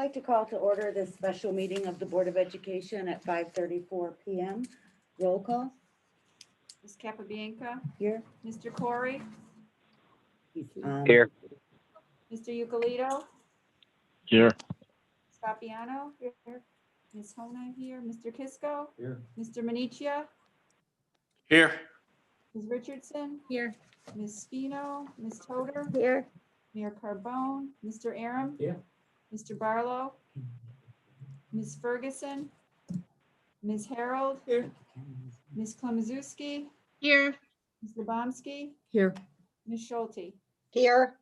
like to call to order this special meeting of the Board of Education at 5:34 p.m. Roll call. Ms. Capabianca, Here. Mr. Corey, Here. Mr. Ucalito, Here. Scapiano, here, Ms. Hona here, Mr. Kisco, Here. Mr. Minichia, Here. Ms. Richardson, Here. Ms. Spino, Ms. Toder, Here. Mayor Carbone, Mr. Aram, Here. Mr. Barlow, Ms. Ferguson, Ms. Harold, Here. Ms. Klemazewski, Here. Ms. Lebomsky, Here. Ms. Schulte. Here.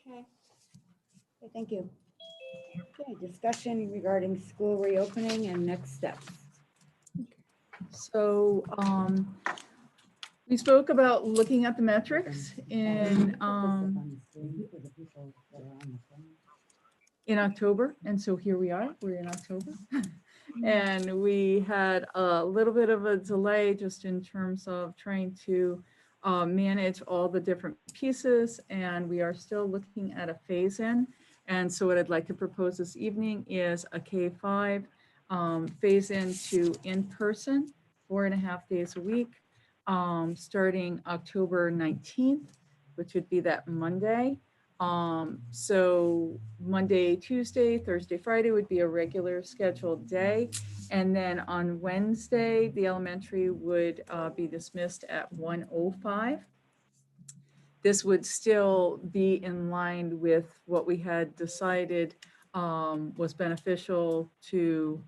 Okay. Okay, thank you. Okay, discussion regarding school reopening and next steps. So we spoke about looking at the metrics in October. And so here we are, we're in October. And we had a little bit of a delay just in terms of trying to manage all the different pieces. And we are still looking at a phase in. And so what I'd like to propose this evening is a K-5 phase into in-person, 4.5 days a week, starting October 19th, which would be that Monday. So Monday, Tuesday, Thursday, Friday would be a regular scheduled day. And then on Wednesday, the elementary would be dismissed at 1:05. This would still be in line with what we had decided was beneficial to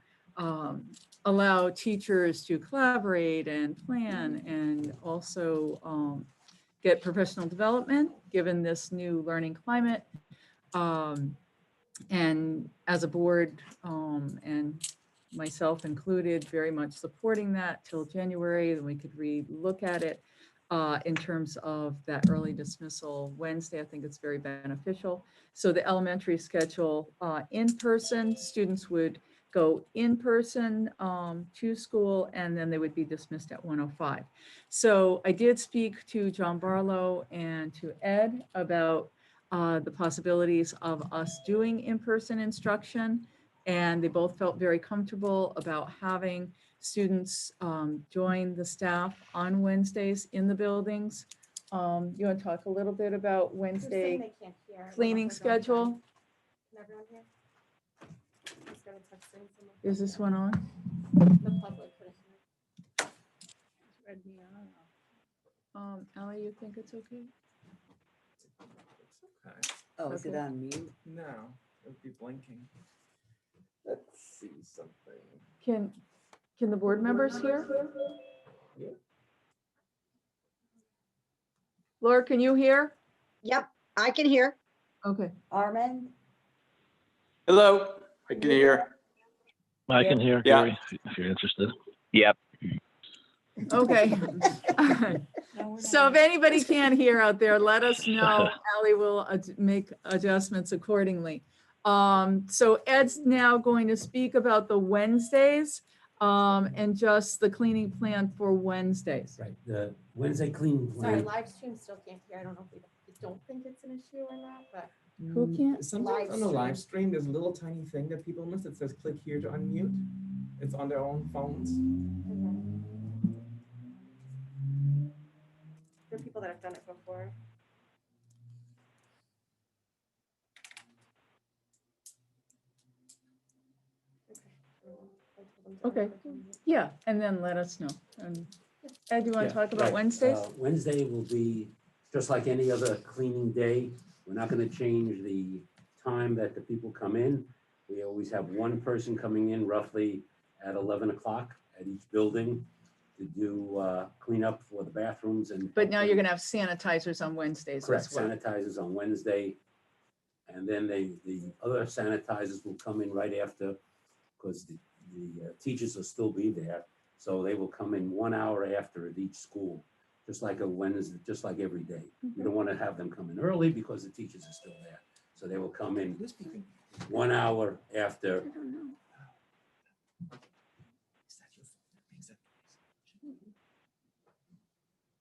allow teachers to collaborate and plan and also get professional development given this new learning climate. And as a board and myself included, very much supporting that till January, then we could re-look at it. In terms of that early dismissal Wednesday, I think it's very beneficial. So the elementary schedule in person, students would go in person to school and then they would be dismissed at 1:05. So I did speak to John Barlow and to Ed about the possibilities of us doing in-person instruction. And they both felt very comfortable about having students join the staff on Wednesdays in the buildings. You want to talk a little bit about Wednesday cleaning schedule? Is this one on? The public couldn't hear. Ally, you think it's okay? Okay. Oh, is it on mute? No, it would be blinking. Let's see something. Can the board members hear? Yeah. Laura, can you hear? Yep, I can hear. Okay. Armand? Hello, I can hear. I can hear, Yeah. Gary, if you're interested. Yep. Okay. So if anybody can't hear out there, let us know. Ally will make adjustments accordingly. So Ed's now going to speak about the Wednesdays and just the cleaning plan for Wednesdays. Right, the Wednesday cleaning Sorry, plan. live stream still can't hear. I don't know if we don't think it's an issue or not, but Who can't? Sometimes on the live stream, there's a little tiny thing that people miss. It says click here to unmute. It's on their own phones. for people that have done it before. Okay. Yeah, and then let us know. And Ed, you want to talk about Right, Wednesdays? Wednesday will be just like any other cleaning day. We're not gonna change the time that the people come in. We always have one person coming in roughly at 11 o'clock at each building to do cleanup for the bathrooms and. But now you're going to have sanitizers on Wednesdays Correct, as well. sanitizers on Wednesday. And then the other sanitizers will come in right after, because the teachers will still be there. So they will come in 1 hour after at each school, just like a Wednesday, just like every day. We don't want to have them come in early because the teachers are still there. So they will come in 1 hour after.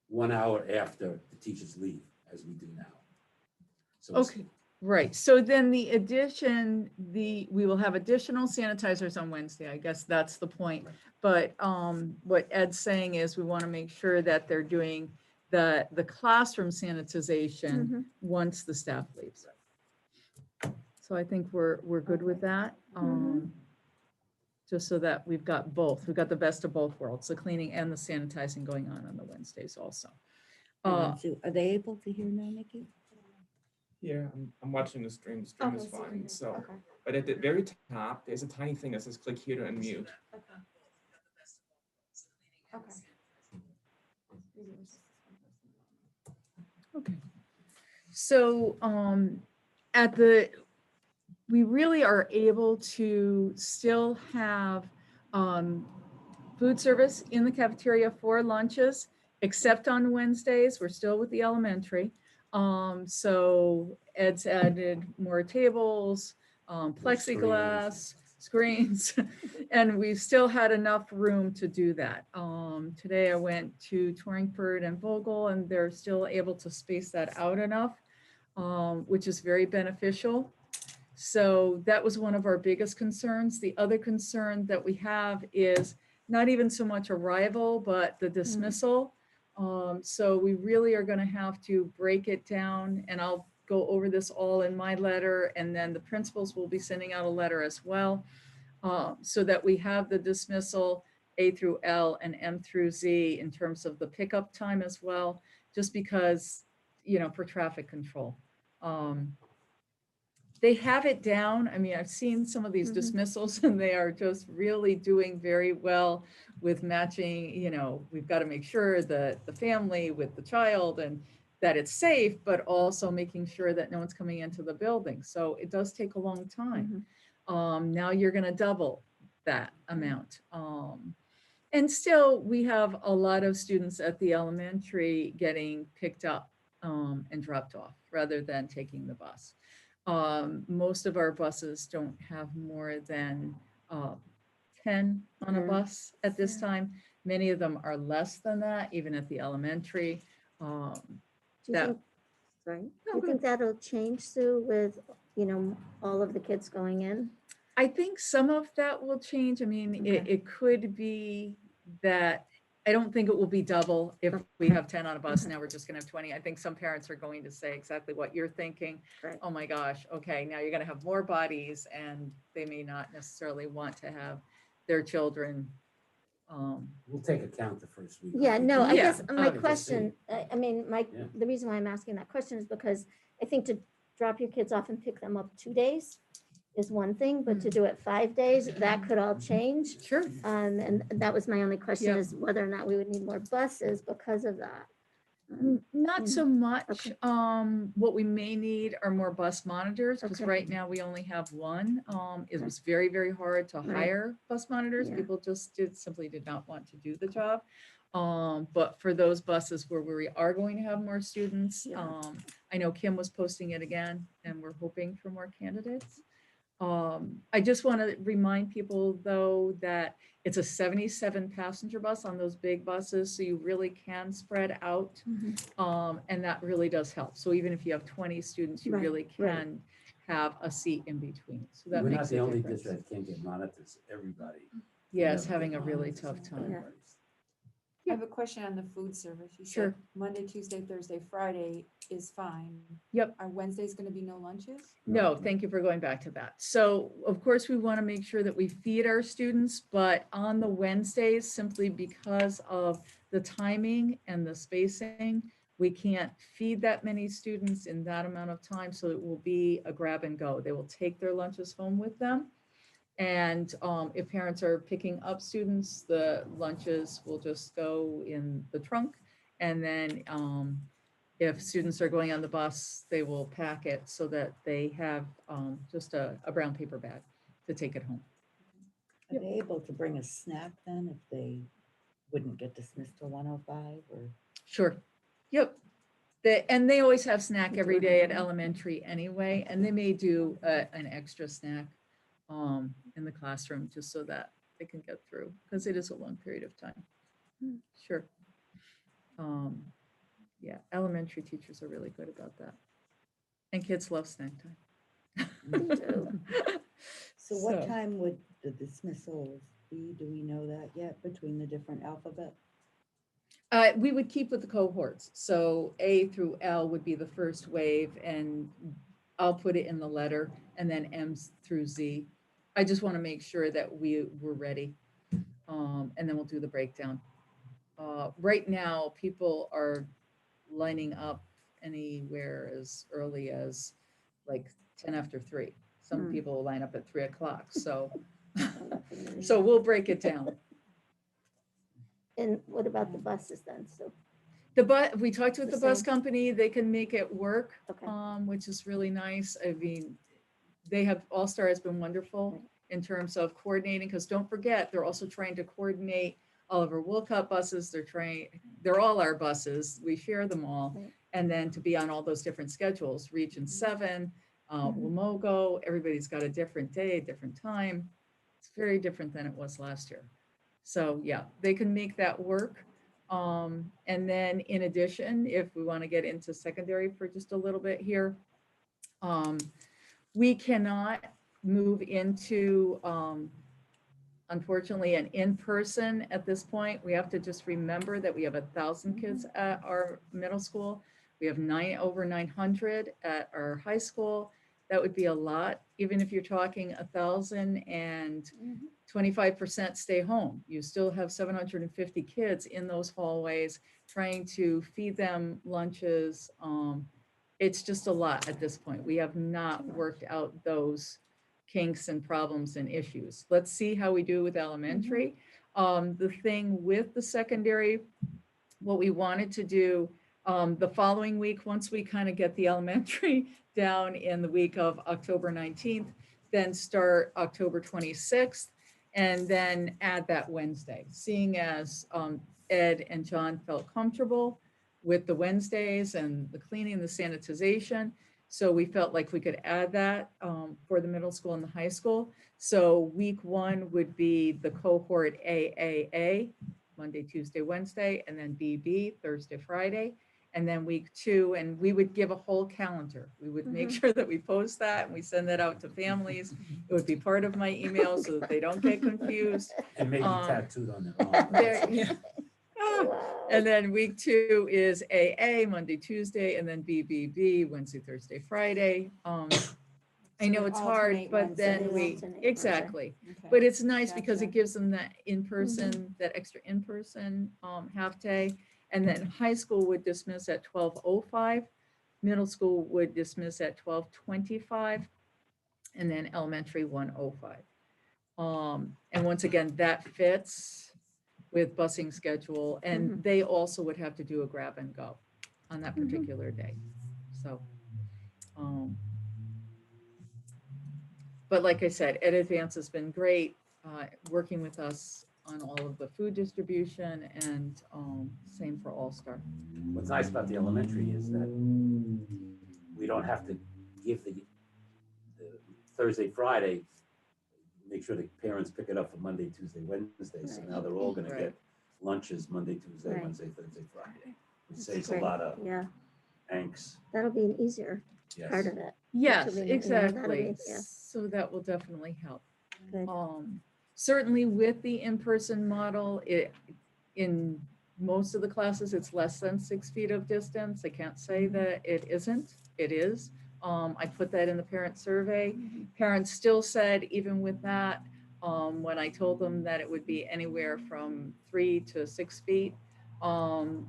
1 hour after the teachers leave, as we do now. So Okay. Right, so then we will have additional sanitizers on Wednesday, I guess that's the point. But what Ed's saying is we want to make sure that they're doing the classroom sanitization Mhm. once the staff leaves. So I think we're good with that. Just so that we've got both, we've got the best of both worlds, the cleaning and the sanitizing going on the Wednesdays also. Are they able to hear now, Nikki? Yeah, I'm watching the stream. The stream Okay, is so you fine. can- So, Okay. but at the very top, there's a tiny thing that says click here to unmute. Okay. Okay. So we really are able to still have food service in the cafeteria for lunches, except on Wednesdays. We're still with the elementary. So Ed's added more tables, plexiglass, screens, and we still had enough room to do that. Today I went to Torrington and Vogel, and they're still able to space that out enough, which is very beneficial. So that was one of our biggest concerns. The other concern that we have is not even so much arrival, but the dismissal. So we really are going to have to break it down, and I'll go over this all in my letter, and then the principals will be sending out a letter as well, so that we have the dismissal A through L and M through Z in terms of the pickup time as well, just because, for traffic control. They have it down. I mean, I've seen some of these dismissals and they are just really doing very well with matching, we've got to make sure that the family with the child and that it's safe, but also making sure that no one's coming into the building. So it does take a long time. Now you're going to double that amount. And still, we have a lot of students at the elementary getting picked up and dropped off rather than taking the bus. Most of our buses don't have more than 10 on a bus at this time. Many of them are less than that, even at the elementary. Do you that- think, sorry, do No, you go think that'll change, Sue, with, all of the kids going in? I think some of that will change. I mean, it could be that, I don't think it will be double if we have 10 on a bus. Now we're just gonna have 20. I think some parents are going to say exactly what you're thinking. Right. Oh my gosh, okay, now you're gonna have more bodies, and they may not necessarily want to have their children. We'll take account the first week. Yeah, no, I Yeah, guess my obviously. question, I mean, Yeah. the reason why I'm asking that question is because I think to drop your kids off and pick them up 2 days is one thing, but to do it 5 days, that could all change. Sure. And that was my only question, Yep. is whether or not we would need more buses because of that. Not so much. Okay. What we may need are more bus monitors, because Okay. right now we only have one. It was very, very hard to Right. hire bus monitors. Yeah. People just simply did not want to do the job. But for those buses where we are going to have more students, Yeah. I know Kim was posting it again, and we're hoping for more candidates. I just want to remind people, though, that it's a 77 passenger bus on those big buses, so you really can spread out. And that really does help. So even if you have 20 students, you Right, really right. can have a seat in between. So that We're not makes the a only difference. district that can't get monitors. Everybody. Yeah, it's Never having get a really monitors. tough time. Yeah. I have a question on the food service. You Sure. said Monday, Tuesday, Thursday, Friday is fine. Yep. Are Wednesdays gonna be no lunches? No, thank you for going back to that. So of course, we want to make sure that we feed our students, but on the Wednesdays, simply because of the timing and the spacing, we can't feed that many students in that amount of time. So it will be a grab and go. They will take their lunches home with them. And if parents are picking up students, the lunches will just go in the trunk. And then if students are going on the bus, they will pack it so that they have just a brown paper bag to take it home. Are they able to bring a snack then if they wouldn't get dismissed till 1:05 or? Sure. Yep. And they always have snack every day at elementary anyway, and they may do an extra snack in the classroom just so that they can get through, because it is a long period of time. Sure. Yeah, elementary teachers are really good about that. And kids love snack time. They do. So what time would the dismissals be? Do we know that yet between the different alphabet? We would keep with the cohorts. So A through L would be the first wave, and I'll put it in the letter, and then M through Z. I just want to make sure that we were ready. And then we'll do the breakdown. Right now, people are lining up anywhere as early as like 10 after 3. Some Hmm. people line up at 3 o'clock. So, so we'll break it down. And what about the buses then? So, We talked with The the bus same. company, they can make it work, okay. which is really nice. I mean, they have, All-Star has been wonderful Right. in terms of coordinating, because don't forget, they're also trying to coordinate Oliver Wolcott buses. They're all our buses. We share them all. Right. And then to be on all those different schedules, Region 7, Mhm. Wamogo, everybody's got a different day, different time. It's very different than it was last year. So yeah, they can make that work. And then in addition, if we want to get into secondary for just a little bit here, we cannot move into, unfortunately, an in-person at this point. We have to just remember that we have 1,000 kids at our middle school. We have over 900 at our high school. That would be a lot, even if you're talking 1,000 and Mhm. 25% stay home. You still have 750 kids in those hallways trying to feed them lunches. It's just a lot at this point. We have not worked out those kinks and problems and issues. Let's see how we do with elementary. The thing with the secondary, what we wanted to do the following week, once we kind of get the elementary down in the week of October 19th, then start October 26th, and then add that Wednesday, seeing as Ed and John felt comfortable with the Wednesdays and the cleaning, the sanitization. So we felt like we could add that for the middle school and the high school. So week 1 would be the cohort AAA, Monday, Tuesday, Wednesday, and then BB, Thursday, Friday. And then week 2, and we would give a whole calendar. We would make sure that we post that and we send that out to families. It would be part of my email so that they don't get confused. And maybe Um, tattooed on their arm. Yeah. Wow. And then week 2 is AA, Monday, Tuesday, and then BBB, Wednesday, Thursday, Friday. I know it's hard, alternate but then Wednesdays. we, Alternate, exactly. Okay. But it's nice because it Gotcha. gives them that in-person, that extra in-person half day. And then high school would dismiss at 12:05. Middle school would dismiss at 12:25. And then elementary 1:05. And once again, that fits with busing schedule. And they also would have to do a grab and go on that particular day. So, but like I said, Ed Advance has been great, working with us on all of the food distribution, and same for All-Star. What's nice about the elementary is that we don't have to give the Thursday, Friday, make sure the parents pick it up for Monday, Tuesday, Wednesday. So now they're all gonna Right. get lunches Monday, Tuesday, Right. Wednesday, Thursday, Friday. It That's saves a great. lot of Yeah, angst. that'll be an easier Yes. part of it. Yes, Which will be- yeah, that'll exactly. be- yeah. So that will definitely help. Good. Certainly with the in-person model, in most of the classes, it's less than 6 feet of distance. I can't say that it isn't, it is. I put that in the parent survey. Parents still said, even with that, when I told them that it would be anywhere from 3 to 6 feet,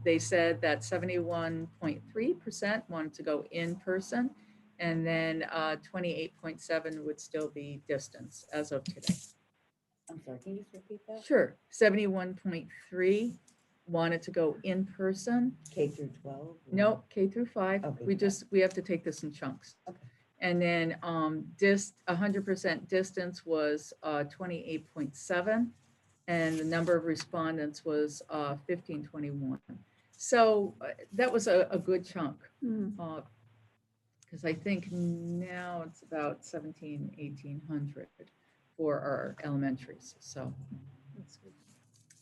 they said that 71.3% wanted to go in person, and then 28.7 would still be distance as of today. I'm sorry, can you just repeat that? Sure, 71.3 wanted to go in person. K through 12? or- Nope, K through 5. Okay, We have to take this in chunks. Okay. And then 100% distance was 28.7, and the number of respondents was 1521. So that was a good chunk. Mhm. Because I think now it's about 1,800 for our elementaries. So That's good.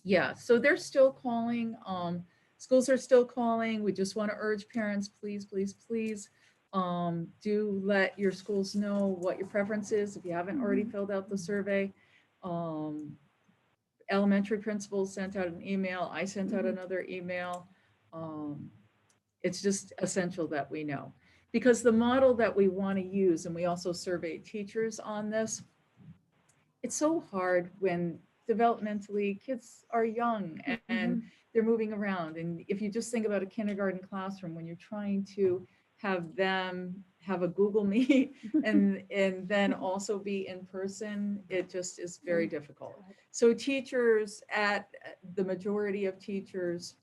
yeah, so they're still calling. Schools are still calling. We just want to urge parents, please, please, please Do let your schools know what your preference is if you haven't already Mm-hmm. filled out the survey. Elementary principals sent out an email. I sent out Mhm. another email. It's just essential that we know. Because the model that we want to use, and we also surveyed teachers on this, it's so hard when developmentally kids are young and they're moving around. And if you just think about a kindergarten classroom, when you're trying to have them have a Google Meet and then also be in person, it just is very difficult. So teachers the majority of teachers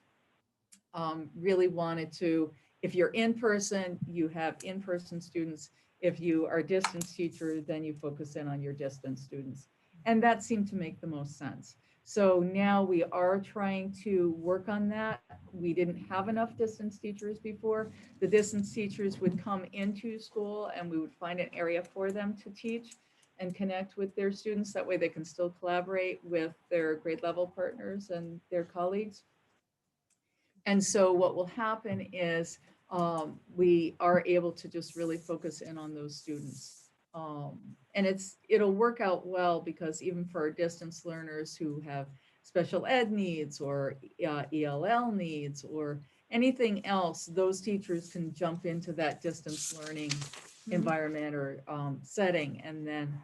really wanted to, if you're in person, you have in-person students. If you are a distance teacher, then you focus in on your distance students. And that seemed to make the most sense. So now we are trying to work on that. We didn't have enough distance teachers before. The distance teachers would come into school and we would find an area for them to teach and connect with their students. That way they can still collaborate with their grade level partners and their colleagues. And so what will happen is we are able to just really focus in on those students. And it'll work out well because even for our distance learners who have special ed needs or ELL needs or anything else, those teachers can jump into that distance learning environment or setting and then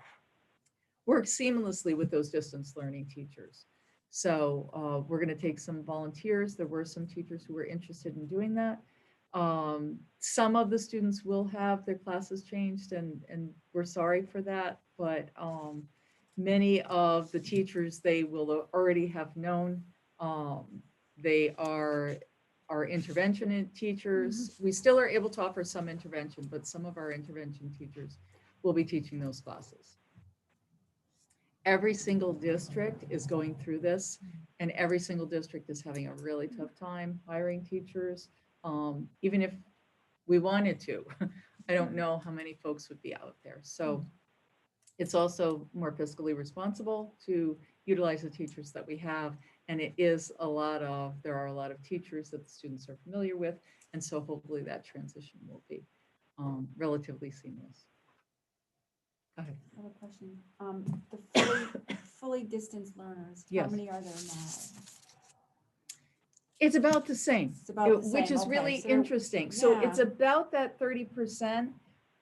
work seamlessly with those distance learning teachers. So we're going to take some volunteers. There were some teachers who were interested in doing that. Some of the students will have their classes changed and we're sorry for that, but many of the teachers they will already have known. They are our intervention teachers. We still are able to offer some intervention, but some of our intervention teachers will be teaching those classes. Every single district is going through this and every single district is having a really tough time hiring teachers. Even if we wanted to, I don't know how many folks would be out there. So it's also more fiscally responsible to utilize the teachers that we have. And there are a lot of teachers that the students are familiar with. And so hopefully that transition will be relatively seamless. Go ahead. I have a question. The fully distanced learners, how Yes. many are there now? It's about the same, It's about the which same, is okay, really so they're- interesting. So it's yeah. about that 30%.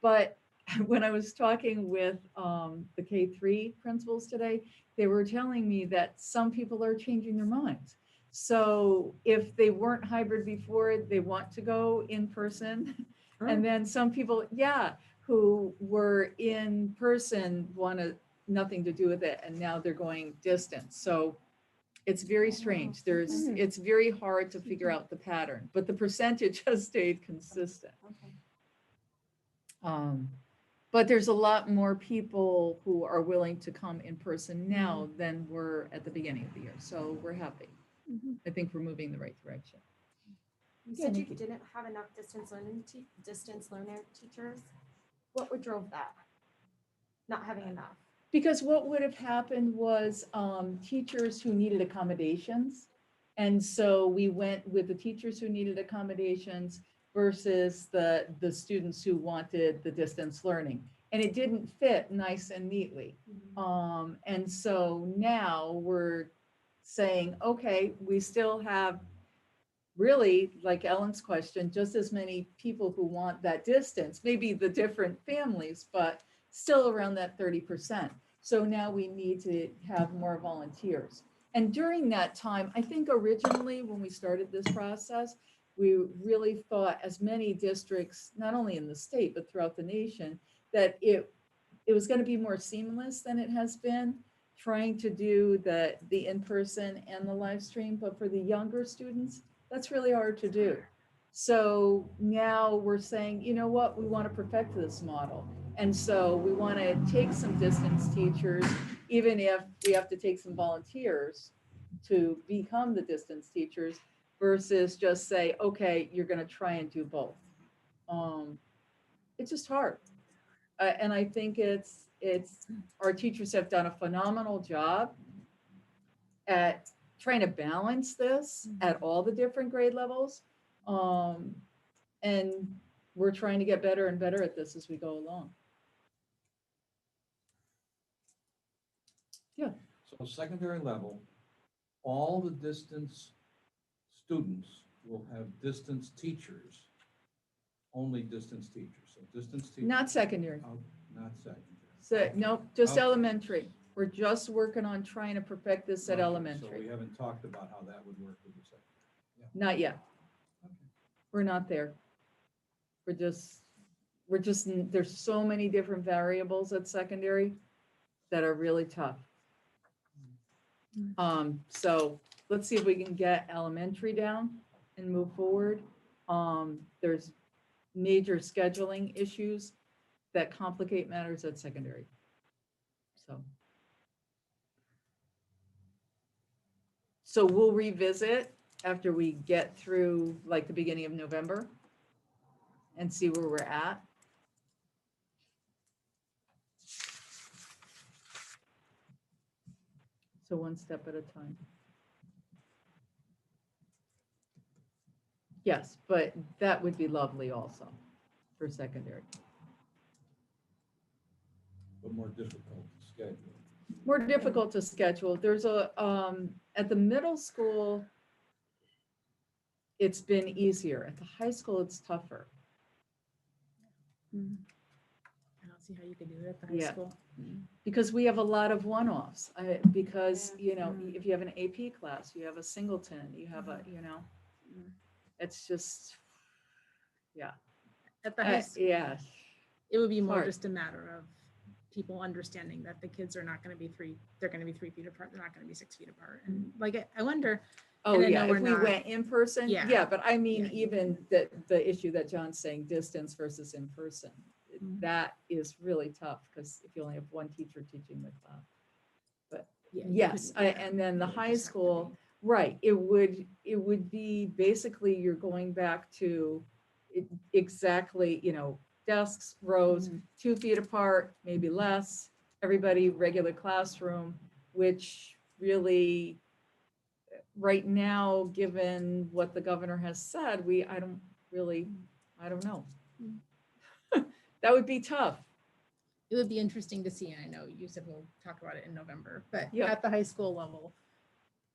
But when I was talking with the K-3 principals today, they were telling me that some people are changing their minds. So if they weren't hybrid before, they want to go in person. And then some people, who were in person wanted nothing to do with it. And now they're going distance. So it's very strange. It's very hard to figure out the pattern, but the percentage has stayed consistent. Okay. But there's a lot more people who are willing to come in person now than were at the beginning of the year. So we're happy. I think we're moving in the right direction. You Yeah, said you Nikki. didn't have enough distance learner teachers. What drove that? Not having enough. Because what would have happened was teachers who needed accommodations. And so we went with the teachers who needed accommodations versus the students who wanted the distance learning. And it didn't fit nice and neatly. And so now we're saying, okay, we still have really, like Ellen's question, just as many people who want that distance, maybe the different families, but still around that 30%. So now we need to have more volunteers. And during that time, I think originally when we started this process, we really thought as many districts, not only in the state, but throughout the nation, that it was going to be more seamless than it has been, trying to do the in-person and the live stream. But for the younger students, that's really hard to do. So now we're saying, you know what, we want to perfect this model. And so we want to take some distance teachers, even if we have to take some volunteers to become the distance teachers versus just say, okay, you're going to try and do both. It's just hard. And I think our teachers have done a phenomenal job at trying to balance this at all the different grade levels. And we're trying to get better and better at this as we go along. So secondary level, all the distance students will have distance teachers, only distance teachers, so distance teachers. Not secondary. Oh, not secondary. So, no, just Okay. elementary. We're just working on trying to perfect this at Okay, So elementary. we haven't talked about how that would work with the secondary. Not yet. Okay. We're not there. There's so many different variables at secondary that are really tough. So let's see if we can get elementary down and move forward. There's major scheduling issues that complicate matters at secondary. So we'll revisit after we get through like the beginning of November and see where we're at. So one step at a time. Yes, but that would be lovely also for secondary. But more difficult to schedule. More difficult to schedule. There's a, at the middle school, it's been easier. At the high school, it's tougher. I don't see how you could do it at the high Yeah. school. Because we have a lot of one-offs, because, you know, if you have an AP class, you have a singleton, you have a, you know, it's just, At the high school, yeah, it would be more hard. just a matter of people understanding that the kids are not going to be they're going to be 3 feet apart. They're not going to be 6 feet apart. And like, I wonder, oh, And I yeah, know if we're we not- went in person, Yeah. yeah, but I mean, Yeah. even the issue that John's saying, distance versus in person, that is really tough, because if you only have one teacher teaching the class. yeah, you Yes, couldn't do that. and then the It would high just have to school, be- right, it would be basically you're going back to exactly, you know, desks, rows, 2 feet apart, maybe less, everybody regular classroom, which really, right now, given what the governor has said, I don't know. That would be tough. It would be interesting to see, and I know you said we'll talk about it in November, but Yep. at the high school level,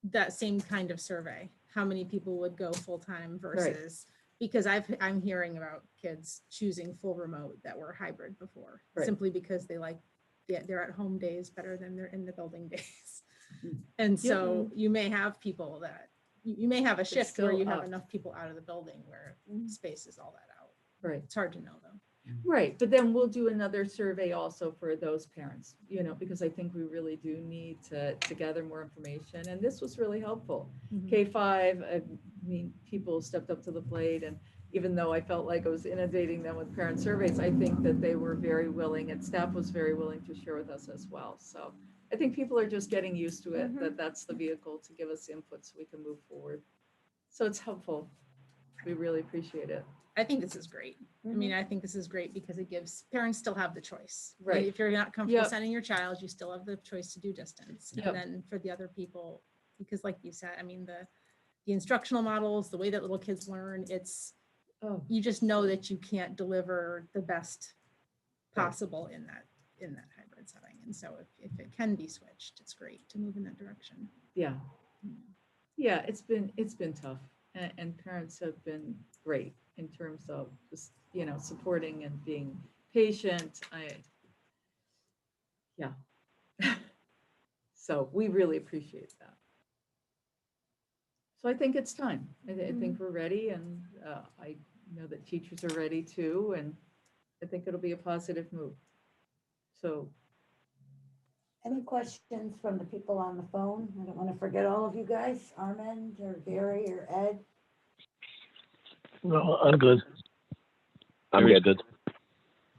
that same kind of survey, how many people would go full-time versus, because I'm hearing about kids choosing full remote that were hybrid before, Right. simply because they're at home days better than they're in the building days. Mm. And so you may have people that, you may have a shift where still you have up. enough people out of the building where spaces all that out. Right. It's hard to know though. Right, but then we'll do another survey also for those parents, you know, because I think we really do need to gather more information, and this was really helpful. Mhm. K-5, I mean, people stepped up to the plate, and even though I felt like I was inundating them with parent surveys, I think that they were very willing, and staff was very willing to share with us as well. So I think people are just getting used to it, that that's the vehicle to give us input so we can move forward. So it's helpful. We really appreciate it. I think this is great. I mean, I think this is great because it gives parents still have the choice. Right. If you're not comfortable Yep. sending your child, you still have the choice to do distance. Yep. And then for the other people, because like you said, I mean, the instructional models, the way that little kids learn, Oh, you just know that you can't deliver the best Right. possible in that hybrid setting. And so if it can be switched, it's great to move in that direction. yeah. Yeah, it's been tough, and parents have been great in terms of just, you know, supporting and being patient. So we really appreciate that. So I think it's time. I think we're ready, and I know that teachers are ready too, and I think it'll be a positive move. So, Any questions from the people on the phone? I don't want to forget all of you guys, Armand or Gary or Ed. No, I'm good. I'm good.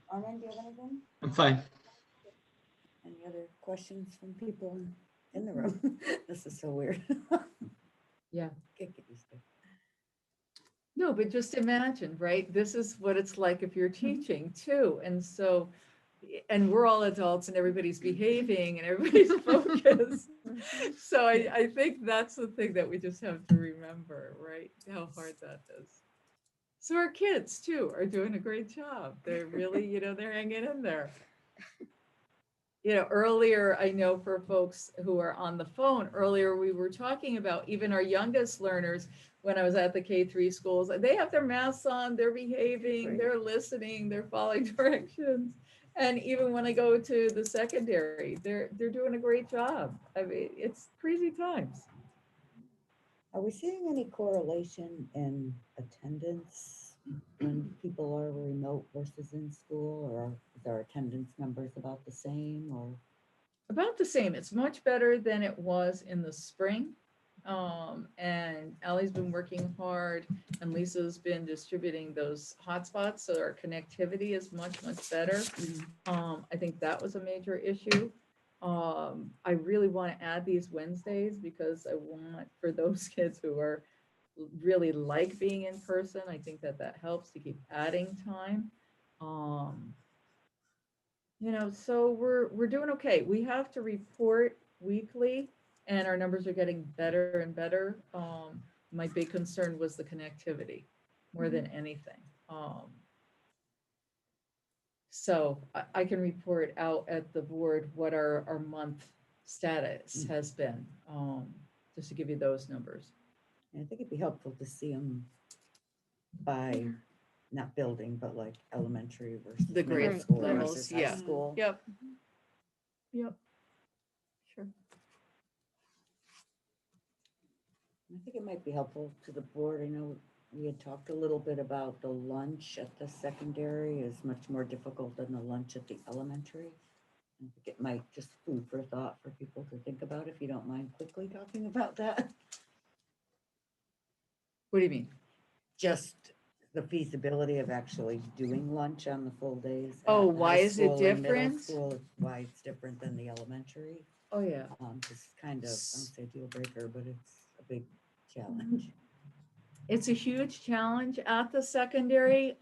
Armand, do you have anything? I'm fine. Any other questions from people in the room? This is so weird. yeah. Can't get used to it. No, but just imagine, right? This is what it's like if you're teaching too. And so, and we're all adults and everybody's behaving and everybody's focused. So I think that's the thing that we just have to remember, right? How hard that is. So our kids too are doing a great job. They're really, they're hanging in there. Earlier, I know for folks who are on the phone, earlier we were talking about even our youngest learners, when I was at the K-3 schools, they have their masks on, they're behaving, Great. they're listening, they're following directions. And even when I go to the secondary, they're doing a great job. I mean, it's crazy times. Are we seeing any correlation in attendance when people are remote versus in school, or are their attendance numbers about the same, or? About the same. It's much better than it was in the spring. And Allie's been working hard and Lisa's been distributing those hotspots, so our connectivity is much, much better. I think that was a major issue. I really want to add these Wednesdays because I want for those kids who are really like being in person, I think that helps to keep adding time. So we're doing okay. We have to report weekly and our numbers are getting better and better. My big concern was the connectivity more than anything. So I can report out at the board what our month status has been, just to give you those numbers. I think it'd be helpful to see them by, not building, but like elementary versus The grade middle school levels, versus high yeah. school. Yep. Sure. I think it might be helpful to the board. I know we had talked a little bit about the lunch at the secondary is much more difficult than the lunch at the elementary. I think it might just food for thought for people to think about, if you don't mind quickly talking about that. What do you mean? Just the feasibility of actually doing lunch on the full days. Oh, at why high is it school and middle different? school, why it's different than the elementary. Oh, yeah. Just kind of, I don't say deal breaker, but it's a big challenge. It's a huge challenge at the secondary,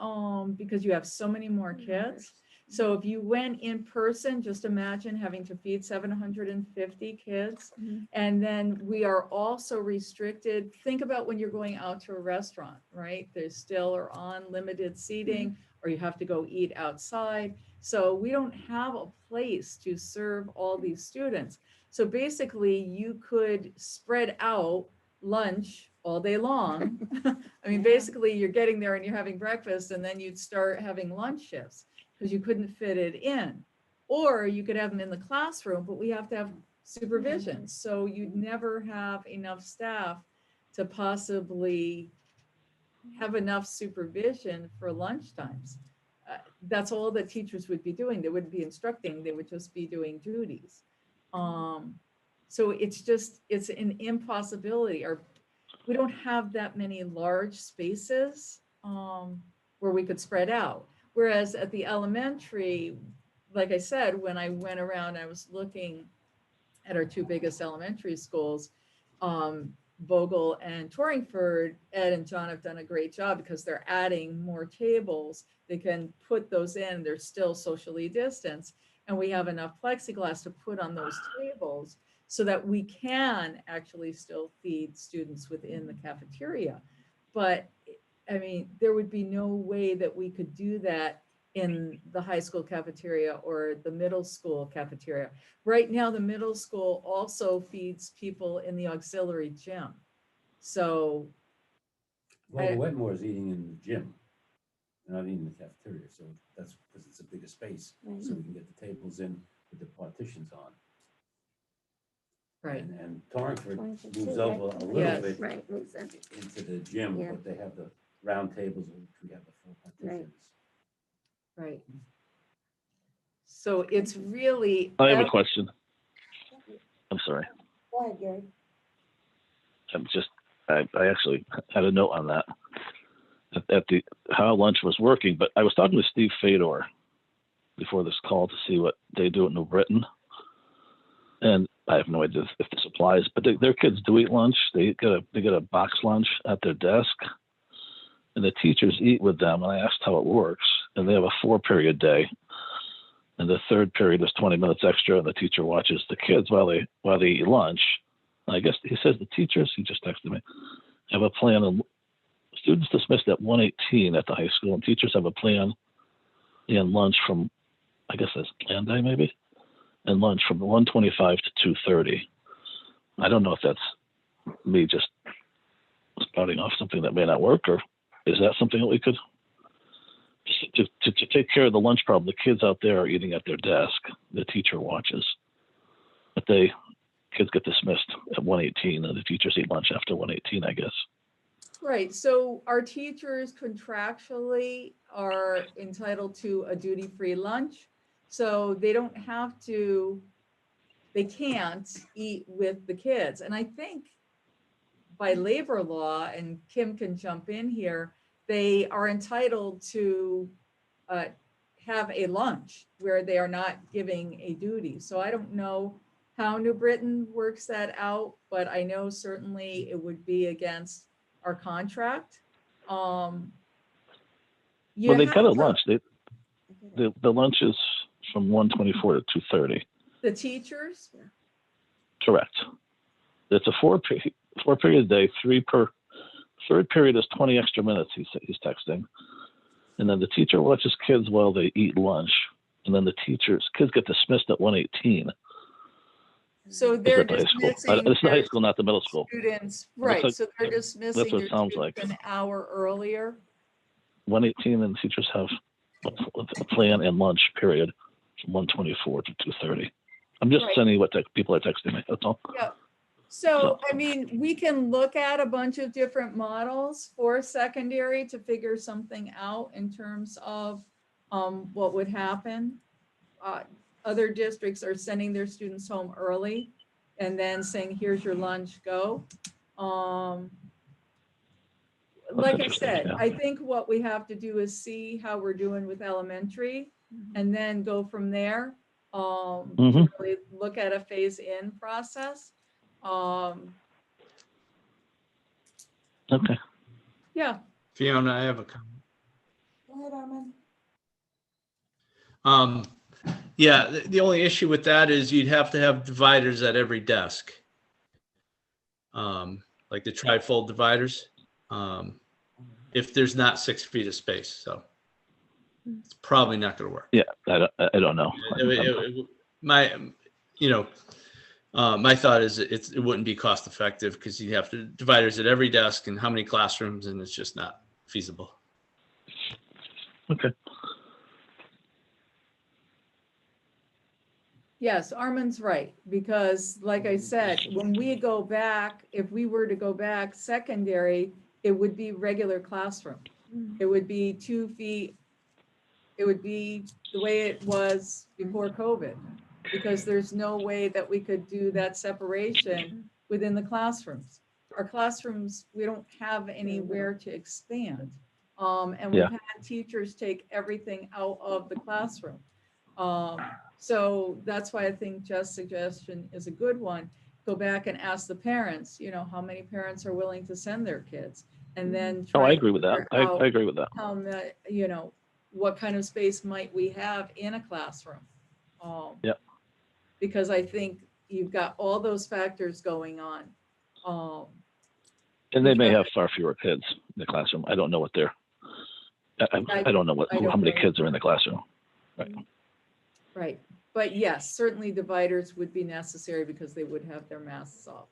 because you have so many more kids. So if you went in person, just imagine having to feed 750 kids. And then we are also restricted. Think about when you're going out to a restaurant, right? There's still are on limited seating, or you have to go eat outside. So we don't have a place to serve all these students. So basically you could spread out lunch all day long. I mean, basically you're getting there and you're having breakfast and then you'd start having lunch shifts because you couldn't fit it in. Or you could have them in the classroom, but we have to have supervision. So you'd never have enough staff to possibly have enough supervision for lunch times. That's all that teachers would be doing. They wouldn't be instructing, they would just be doing duties. So it's an impossibility. We don't have that many large spaces where we could spread out. Whereas at the elementary, like I said, when I went around, I was looking at our two biggest elementary schools, Vogel and Torrington. Ed and John have done a great job because they're adding more tables. They can put those in, they're still socially distanced. And we have enough plexiglass to put on those tables so that we can actually still feed students within the cafeteria. But I mean, there would be no way that we could do that in the high school cafeteria or the middle school cafeteria. Right now, the middle school also feeds people in the auxiliary gym. So. Well, the Wetmore's eating in the gym. They're not eating in the cafeteria, so that's because it's a bigger space, so we can get the tables in with the partitions on. Right. And Torrington Torrington moves too, over right? a little Yes. bit Right, moves in. into the gym, Yeah. but they have the round tables, which we have the full partitions. Right. So it's really. I have a question. I'm sorry. Go ahead, Gary. I actually had a note on that at the how lunch was working, but I was talking to Steve Fedor before this call to see what they do in New Britain, and I have no idea if this applies, but their kids do eat lunch. They get a box lunch at their desk, and the teachers eat with them. And I asked how it works, and they have a 4-period day, and the third period is 20 minutes extra, and the teacher watches the kids while they eat lunch. And I guess he says the teachers, he just texted me, have a plan of students dismissed at 1:18 at the high school, and teachers have a plan and lunch from, I guess that's plan day maybe, and lunch from 1:25 to 2:30. I don't know if that's me just spouting off something that may not work, or is that something that we could, to take care of the lunch problem? The kids out there are eating at their desk, the teacher watches, but kids get dismissed at 1:18 and the teachers eat lunch after 1:18, I guess. Right, so our teachers contractually are entitled to a duty-free lunch. So they don't have to, they can't eat with the kids. And I think by labor law, and Kim can jump in here, they are entitled to have a lunch where they are not giving a duty. So I don't know how New Britain works that out, but I know certainly it would be against our contract. Well, they got a lunch. The lunch is from 1:24 to 2:30. The teachers? Correct. It's a four period day, third period is 20 extra minutes, he's texting. And then the teacher watches kids while they eat lunch. And then the kids get dismissed at 1:18. So they're This dismissing is the high school, not the middle school. students, Looks right, like- so they're dismissing what their it sounds students like. an hour earlier. 1:18, and the teachers have a plan and lunch period from 1:24 to 2:30. I'm just Right. sending what people are texting me, that's all. Yeah. So, I mean, we can look at a bunch of different models for secondary to figure something out in terms of what would happen. Other districts are sending their students home early and then saying, here's your lunch, go. Like I interesting, said, yeah. I think what we have to do is see how we're doing with elementary and then go from there. To really look at a phase-in process. Okay. Yeah. Fiona, I have a comment. Go ahead, Armin. Yeah, the only issue with that is you'd have to have dividers at every desk. Like the trifold dividers, if there's not 6 feet of space, so it's probably not gonna work. Yeah, I don't know. My thought is it wouldn't be cost effective because you have to dividers at every desk and how many classrooms, and it's just not feasible. Okay. Yes, Armin's right, because like I said, when we go back, if we were to go back secondary, it would be regular classroom. It would be 2 feet. It would be the way it was before COVID, because there's no way that we could do that separation within the classrooms. Our classrooms, we don't have anywhere to expand. And we've had teachers take everything out of the classroom. So that's why I think Jeff's suggestion is a good one. Go back and ask the parents, how many parents are willing to send their kids, and then Oh, try I to agree with that. figure out I agree with that. how what kind of space might we have in a classroom? Because I think you've got all those factors going on. And they may have far fewer kids in the classroom. I don't know what I don't know how many kids are in the classroom. Right. Right. But yes, certainly dividers would be necessary because they would have their masks off.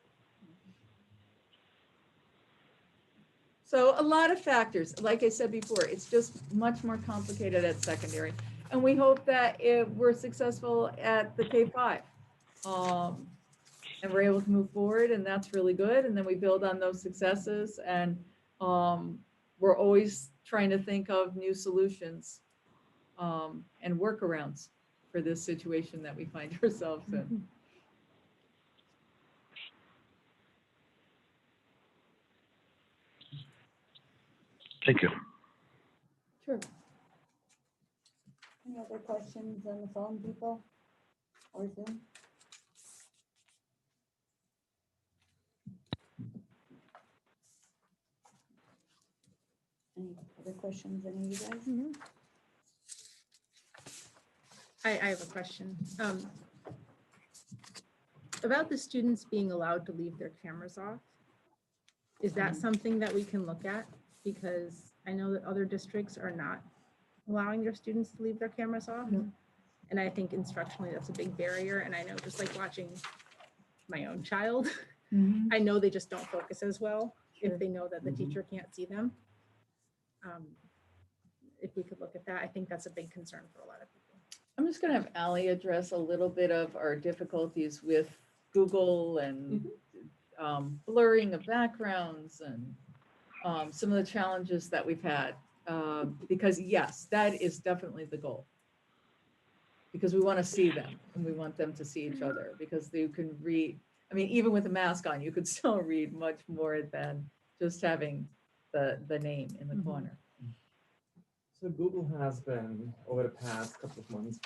So a lot of factors, like I said before, it's just much more complicated at secondary. And we hope that if we're successful at the K-5, and we're able to move forward, and that's really good. And then we build on those successes, and we're always trying to think of new solutions and workarounds for this situation that we find ourselves in. Thank you. Sure. Any other questions on the phone, people? Or Zoom? Any other questions, any of you guys? I have a question. About the students being allowed to leave their cameras off. Is that something that we can look at? because I know that other districts are not allowing their students to leave their cameras off. Yep. And I think instructionally, that's a big barrier. And I know just like watching my own child, I know they just don't focus as well Sure. if they know that the Mhm. teacher can't see them. If we could look at that, I think that's a big concern for a lot of people. I'm just gonna have Ally address a little bit of our difficulties with Google and blurring of backgrounds and some of the challenges that we've had. Because yes, that is definitely the goal. Because we want to see them and we want them to see each other because they can read. I mean, even with a mask on, you could still read much more than just having the name in the corner. So Google has been, over the past couple of months,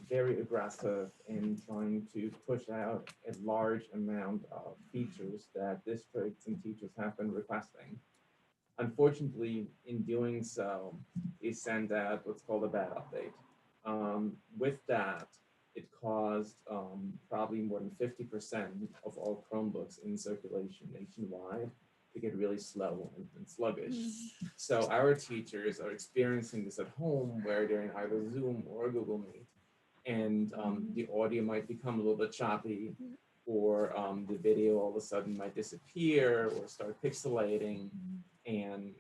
very aggressive in trying to push out a large amount of features that districts and teachers have been requesting. Unfortunately, in doing so, they sent out what's called a bad update. With that, it caused probably more than 50% of all Chromebooks in circulation nationwide to get really slow and sluggish. So our teachers are experiencing this at home where they're in either Zoom or Google Meet, and the audio might become a little bit choppy, or the video all of a sudden might disappear or start pixelating. And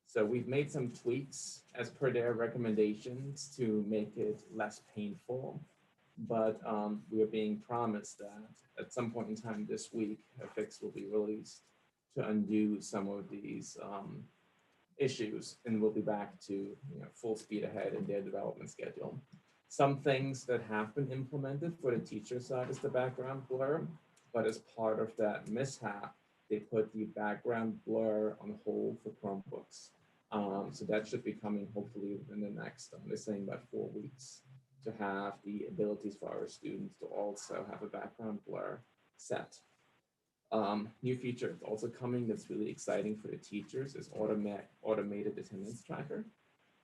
so we've made some tweaks as per their recommendations to make it less painful. But we are being promised that at some point in time this week, a fix will be released to undo some of these issues, and we'll be back to full speed ahead in their development schedule. Some things that have been implemented for the teacher side is the background blur, but as part of that mishap, they put the background blur on hold for Chromebooks. So that should be coming hopefully within the next, they're saying about 4 weeks, to have the abilities for our students to also have a background blur set. New feature that's also coming that's really exciting for the teachers is automated attendance tracker,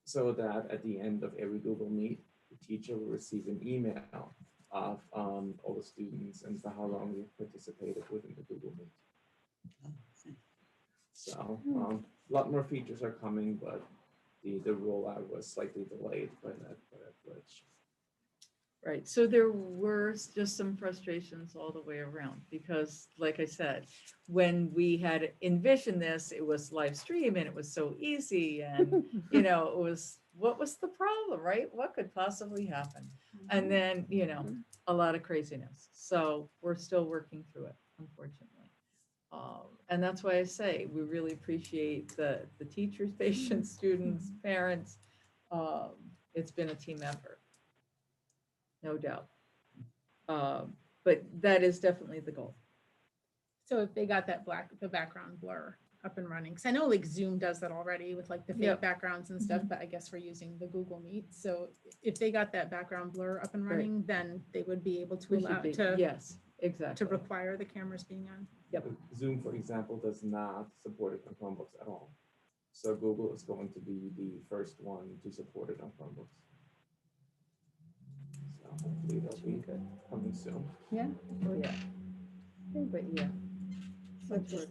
so that at the end of every Google Meet, the teacher will receive an email of all the students and for how long they've participated within the Google Meet. So a lot more features are coming, but the rollout was slightly delayed by that glitch. Right, so there were just some frustrations all the way around because, like I said, when we had envisioned this, it was live stream and it was so easy and, it was, what was the problem, right? What could possibly happen? And then, a lot of craziness. So we're still working through it, unfortunately. And that's why I say, we really appreciate the teachers, patients, students, parents. It's been a team effort. No doubt. But that is definitely the goal. So if they got the background blur up and running, because I know like Zoom does that already with like the fake Yep. backgrounds and stuff, but I guess we're using the Google Meet. So if they got that background blur up and Right. running, then they would be able to We allow should be, to yes, exactly. require the cameras being on. Yep. Zoom, for example, does not support it on Chromebooks at all. So Google is going to be the first one to support it on Chromebooks. So hopefully they'll be coming soon. Yeah, oh yeah. But yeah. So just,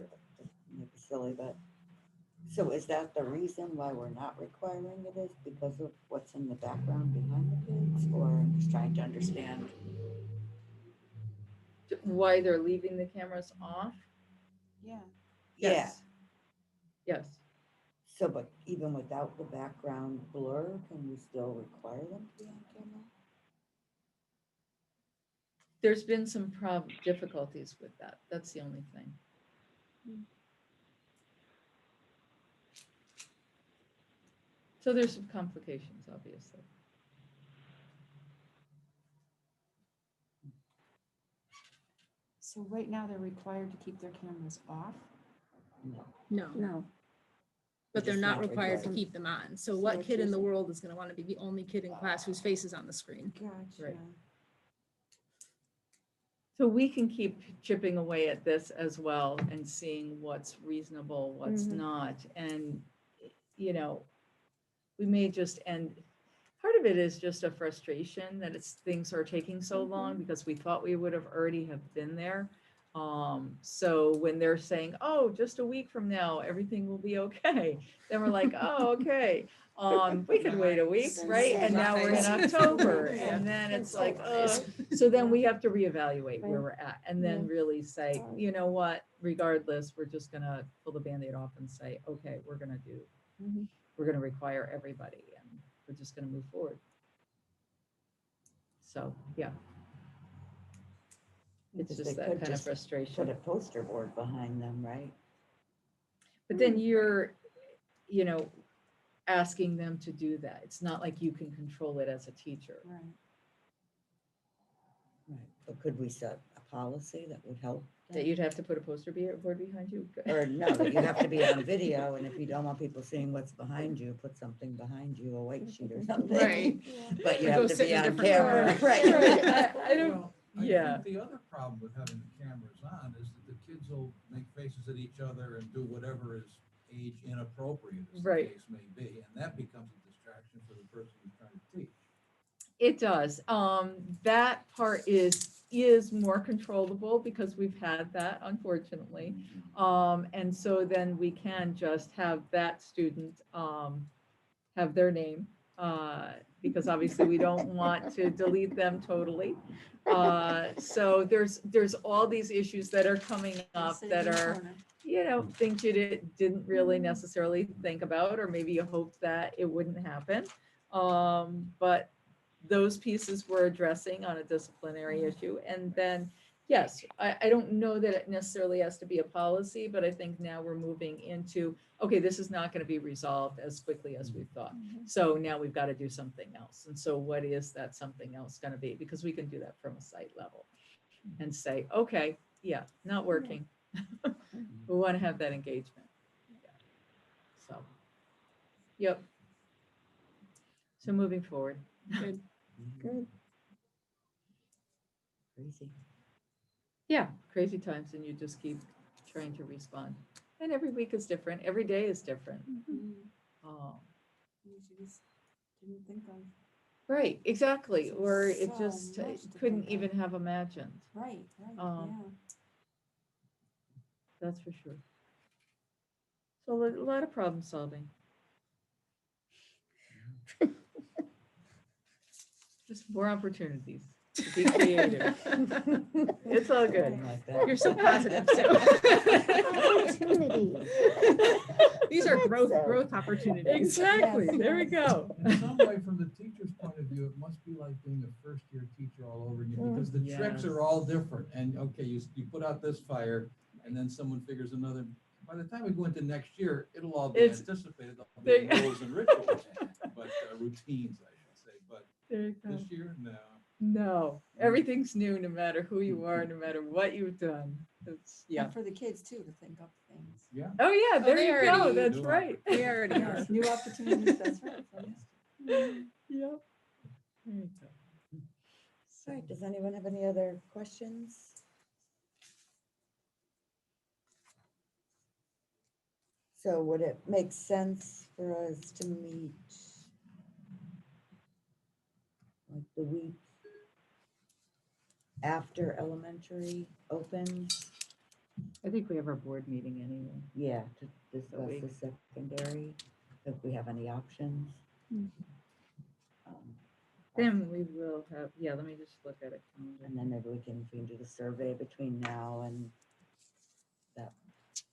might be silly, but, so is that the reason why we're not requiring it, is because of what's in the background behind the kids? Or I'm just trying to understand. Why they're leaving the cameras off? Yeah. Yes. Yes. So, but even without the background blur, can we still require them to be on camera? There's been some difficulties with that. That's the only thing. So there's some complications, obviously. So right now they're required to keep their cameras off. No. No. But they're just not not required to required. keep them on. So So what it's kid in just- the world is going to want to be the only kid in class whose face is on the screen? Gotcha. Right. So we can keep chipping away at this as well and seeing what's reasonable, what's not. And, we may just end, part of it is just a frustration that things are taking so long because we thought we would have already have been there. So when they're saying, oh, just a week from now, everything will be okay, then we're like, oh, okay. We could wait a week, right? And now we're in October, and then it's like, so then we have to reevaluate where we're at, and then really say, you know what, regardless, we're just gonna pull the Band-Aid off and say, okay, we're gonna require everybody, and we're just gonna move forward. So, yeah. It's Because just they that could kind of just frustration. Put a poster board behind them, right? But then you're, asking them to do that. It's not like you can control it as a teacher. Right. Right. But could we set a policy that would help? them? That you'd have to put a poster board behind you? Or no, that you have to be on video, and if you don't want people seeing what's behind you, put something behind you, a white sheet or something. Right. But you Or have go to sit be in a on different camera, corner. right? I don't, Well, I yeah. think the other problem with having the cameras on is that the kids will make faces at each other and do whatever is age inappropriate, as the Right. case may be, and that becomes a distraction for the person who's trying to teach. It does. That part is more controllable because we've had that, unfortunately. And so then we can just have that student have their name, because obviously we don't want to delete them totally. So there's all these issues that are coming up that are, things you didn't really necessarily think about, or maybe you hoped that it wouldn't happen. But those pieces we're addressing on a disciplinary issue. And then, yes, I don't know that it necessarily has to be a policy, but I think now we're moving into, okay, this is not going to be resolved as quickly as we thought. So now we've got to do something else. And so what is that something else going to be? Because we can do that from a site level and say, okay, yeah, not working. We want to have that engagement. Yeah. So, yep. So moving forward. Good. Good. Crazy. Yeah, crazy times, and you just keep trying to respond. And every week is different. Every day is different. You just didn't think of. Right, exactly. So Or it just much to couldn't think even of. have imagined. Right, yeah. That's for sure. So a lot of problem solving. Just more opportunities to be creative. It's all good. Something like that. You're so positive, so. Opportunities. These are That's so- growth opportunities. Exactly. Yes. There we go. In some way, from the teacher's point of view, it must be like being a first-year teacher all over again, because the tricks Yes. are all different. And, okay, you put out this fire, and then someone figures another. By the time we go into next year, it'll all be It's- anticipated. There'll be there- rules and rituals, but routines, I should say. But There you go. this year, no. No, everything's new, no matter who you are, no matter what you've done. It's, yeah. And for the kids too, to think up things. Yeah. Oh, yeah, there they you go. already That's do. right. We already are. Yes, new opportunities, that's right. Yep. There you go. All right, does anyone have any other questions? So would it make sense for us to meet like the week after elementary opens? I think we have our board meeting anyway. Yeah, to discuss week. the secondary, if we have any options. Mm. Then we will have, yeah, let me just look at it. And then maybe we can do the survey between now and that,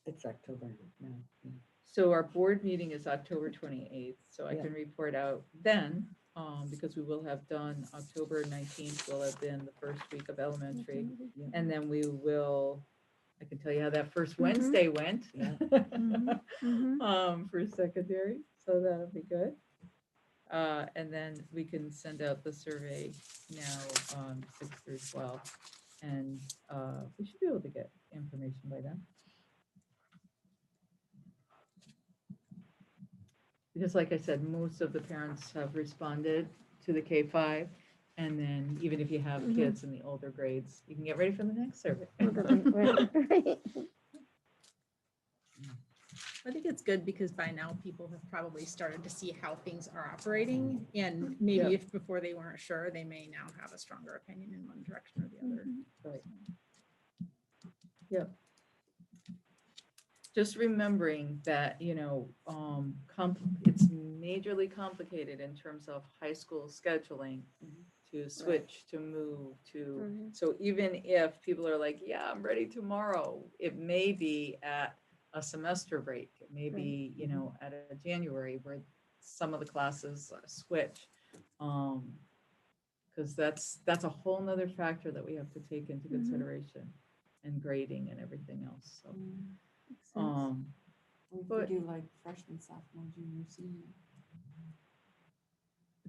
it's October now. Yeah. So our board meeting is October 28th, so I Yeah. can report out then, because we will have done October 19th will have been the first week of elementary. And then we will, I can tell you how that first Wednesday went. Yeah. For secondary, so that'll be good. And then we can send out the survey now, 6 through 12. And we should be able to get information by then. Because like I said, most of the parents have responded to the K-5. And then even if you have kids in the older grades, you can get ready for the next survey. Right. I think it's good because by now people have probably started to see how things are operating, and maybe Yep. if before they weren't sure, they may now have a stronger opinion in one direction or the other. Right. Just remembering that, it's majorly complicated in terms of high school scheduling to switch, to move, to, Mhm. so even if people are like, yeah, I'm ready tomorrow, it may be at a semester break. It may be, at a January where some of the classes switch. Because that's a whole nother factor that we have to take into Mhm. consideration, and grading and everything else, so. Makes sense. We But- could do like freshman, sophomore, junior, senior.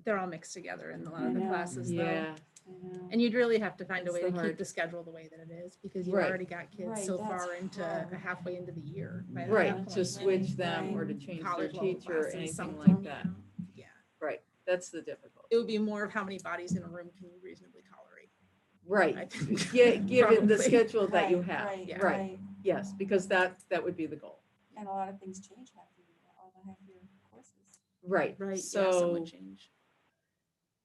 They're all mixed together in a lot I of the know. classes though. Yeah, I know. And you'd really have to find a That's way the to keep hard- the schedule the way that it is, because you've Right. already got kids Right, so that's far into hard. halfway into the year. by that right, point, to switch right? them or to change their College level teacher or classes, anything something, like you that. know? Yeah, Right, that's the difficult. it would be more of how many bodies in a room can you reasonably tolerate. I Right, think. given the Probably. schedule that you Right, have. right, Yeah. Right, yes, because that would be the goal. And a lot of things change half year, all the half year courses. Right, Right, yeah, some so, would change.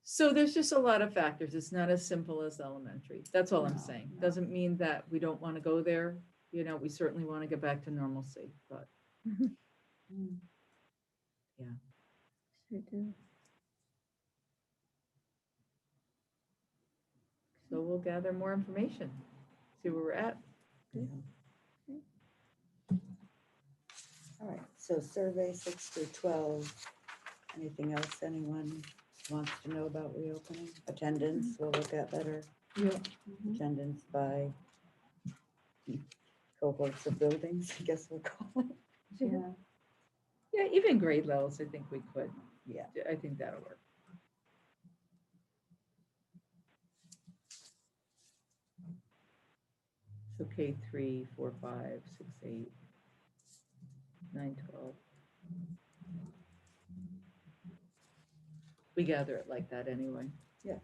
so there's just a lot of factors. It's not as simple as elementary. That's all I'm No, saying. no. Doesn't mean that we don't want to go there. We certainly want to get back to normalcy, but Mm. Sure do. so we'll gather more information, see where we're at. All right, so survey 6 through 12. Anything else anyone wants to know about reopening? Attendance, we'll look at better. Mhm. Attendance by cohorts of buildings, I guess we'll call it. Yeah. Yeah, even grade levels, I think we could. Yeah. I think that'll work. So K3, 4, 5, 6, 8, 9, 12. We gather it like that anyway. Yeah.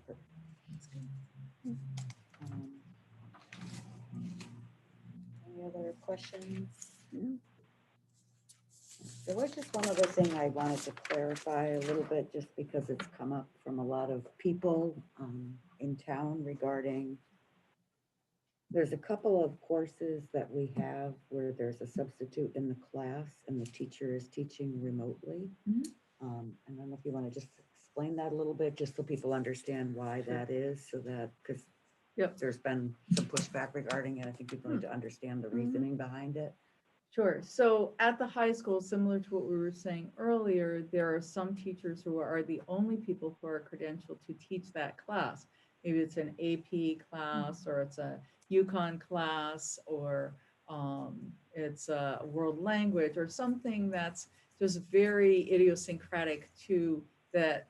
Um, Any other questions? No. There was just one other thing I wanted to clarify a little bit, just because it's come up from a lot of people in town regarding, there's a couple of courses that we have where there's a substitute in the class and the teacher is teaching remotely. Mhm. I don't know if you want to just explain that a little bit, just so people understand why that is, so that, because Yep. there's been some pushback regarding it. I think people need to understand the reasoning behind it. Sure. So at the high school, similar to what we were saying earlier, there are some teachers who are the only people who are credentialed to teach that class. Maybe it's an AP class, or it's a UConn class, or it's a world language, or something that's just very idiosyncratic to that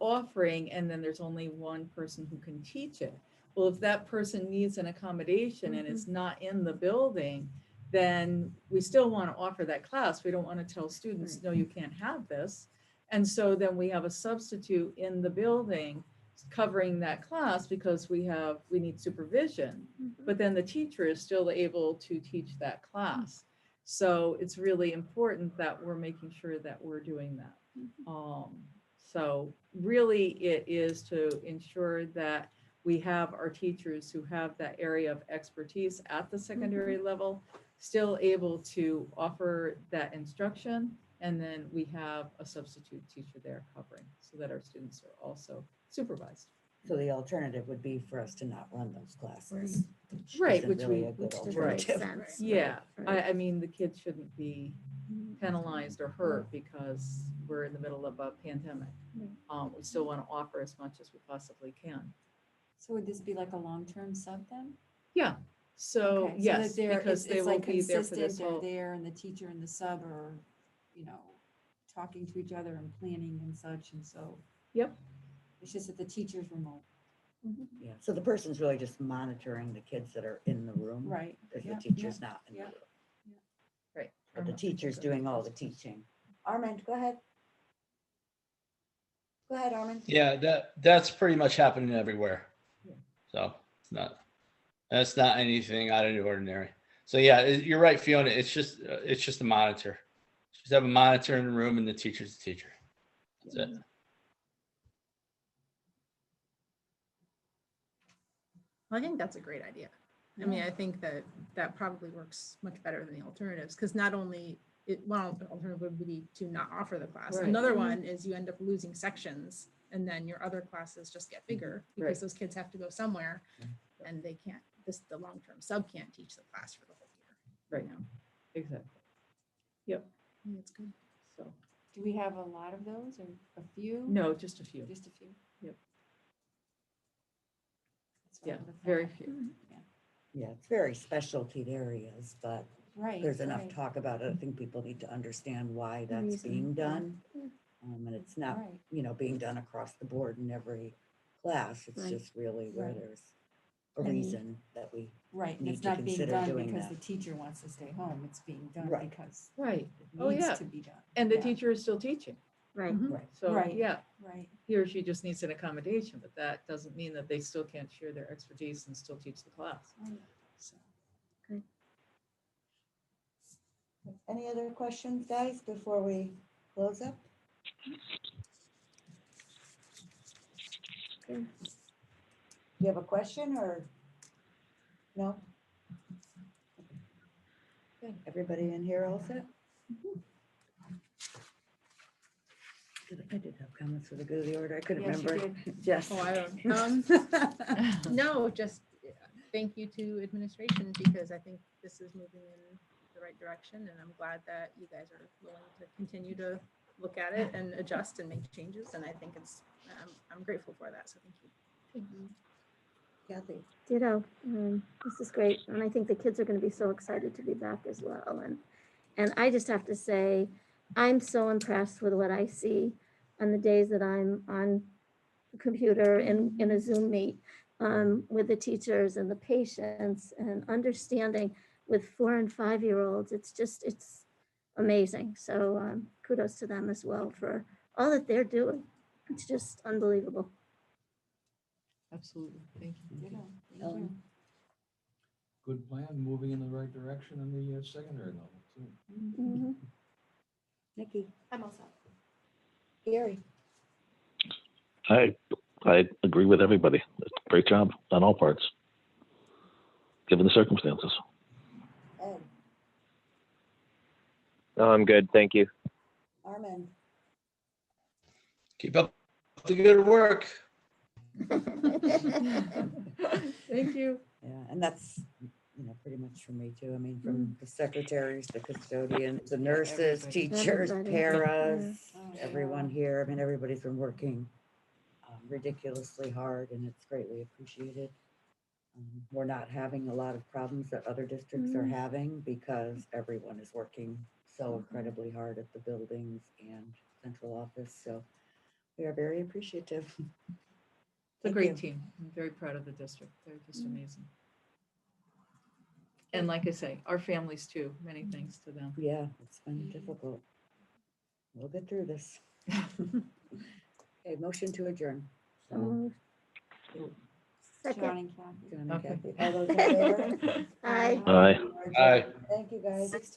offering, and then there's only one person who can teach it. Well, if that person needs an accommodation and it's not in the building, then we still want to offer that class. We don't want to tell students, no, you can't have this. And so then we have a substitute in the building covering that class because we need supervision, but then the teacher is still able to teach that class. So it's really important that we're making sure that we're doing that. So really it is to ensure that we have our teachers who have that area of expertise at the secondary level, still able to offer that instruction. And then we have a substitute teacher there covering so that our students are also supervised. So the alternative would be for us to not run those classes. Right, isn't which really we- a good Which doesn't make alternative. sense. Yeah, right. I mean, the kids shouldn't be penalized or hurt because we're in the middle of a pandemic. We still want to offer as much as we possibly can. So would this be like a long-term sub then? Yeah, so Okay, so that yes, they're- because it's they will like be there for consistent, this they're whole. there and the teacher and the sub are, talking to each other and planning and such, and so. Yep. It's just that the teacher's remote. Yeah, so the person's really just monitoring the kids that are in the room. Right, Because the yeah, teacher's not in the yeah, room. Right. But the teacher's doing all the teaching. Armand, go ahead. Go ahead, Armand. Yeah, that's pretty much happening everywhere. So that's not anything out of the ordinary. So yeah, you're right, Fiona. It's just a monitor. Just have a monitor in the room and the teacher's the teacher. That's it. I think that's a great idea. I mean, I think that that probably works much better than the alternatives, because not only one alternative would be to not offer the class. Right. Another one is you end up losing sections, and then your other classes just get bigger because Right. those kids have to go somewhere, and they can't. The long-term sub can't teach the class for the whole year. Right. Exactly. Yep. That's good. So, Do we have a lot of those or a few? no, just a few. Just a few? Yep. That's what I Yeah, would've very thought. few. Yeah, it's very specialty areas, but Right. there's enough right, talk about it. I think people need to understand why The that's reason, being yeah. done. Yeah. And it's not, Right. being done across the board in every class. It's Right. just really where Right. there's a And- reason that we, Right, and need it's to not being consider done doing because that. the teacher wants to stay home. It's being done Right. because Right. it Oh, needs yeah. to be done. And the Yeah. teacher is still teaching. Right. right, So, Right. yeah, Right. he or she just needs an accommodation, but that doesn't mean that they still can't share their expertise and still teach the class. Oh, yeah. So, Any other questions, guys, before we close up? Okay. You have a question or? No? Okay, everybody in here all set? I did have comments for the good of the order. I couldn't Yes, you remember. did. Yes. Oh, I don't. No, just thank you to administration, because I think this is moving in the right direction, and I'm glad that you guys are willing to continue to look at it and adjust and make changes. And I think I'm grateful for that. So thank you. Kathy. Ditto. This is great. And I think the kids are going to be so excited to be back as well. And I just have to say, I'm so impressed with what I see on the days that I'm on the computer in a Zoom meet with the teachers and the patients and understanding with 4 and 5-year-olds. It's amazing. So kudos to them as well for all that they're doing. It's just unbelievable. Absolutely. Thank you. ditto. Thank Ellen? you. Good plan, moving in the right direction in the secondary level too. Mhm. Nikki. I'm all set. Gary. I agree with everybody. Great job on all parts, given the circumstances. Ed. No, I'm good. Thank you. Armin. Keep up the good work. Thank you. Yeah, and that's, pretty much for me too. I mean, from the secretaries, the custodians, the nurses, everybody. teachers, Everybody. paras, Yeah. Oh, everyone here. I mean, everybody's been working ridiculously hard and it's greatly appreciated. We're not having a lot of problems that other districts are having because everyone is working so incredibly hard at the buildings and central office. So we are very appreciative. It's a Thank great you. team. I'm very proud of the district. They're just amazing. And like I say, our families too, many thanks to them. Yeah, it's been difficult. We'll get through this. Okay, motion to adjourn. So moved. Second. John and Kathy. John and Okay. Kathy. All those in favor? Aye. Aye. We're adjourned. Aye. Thank you, guys.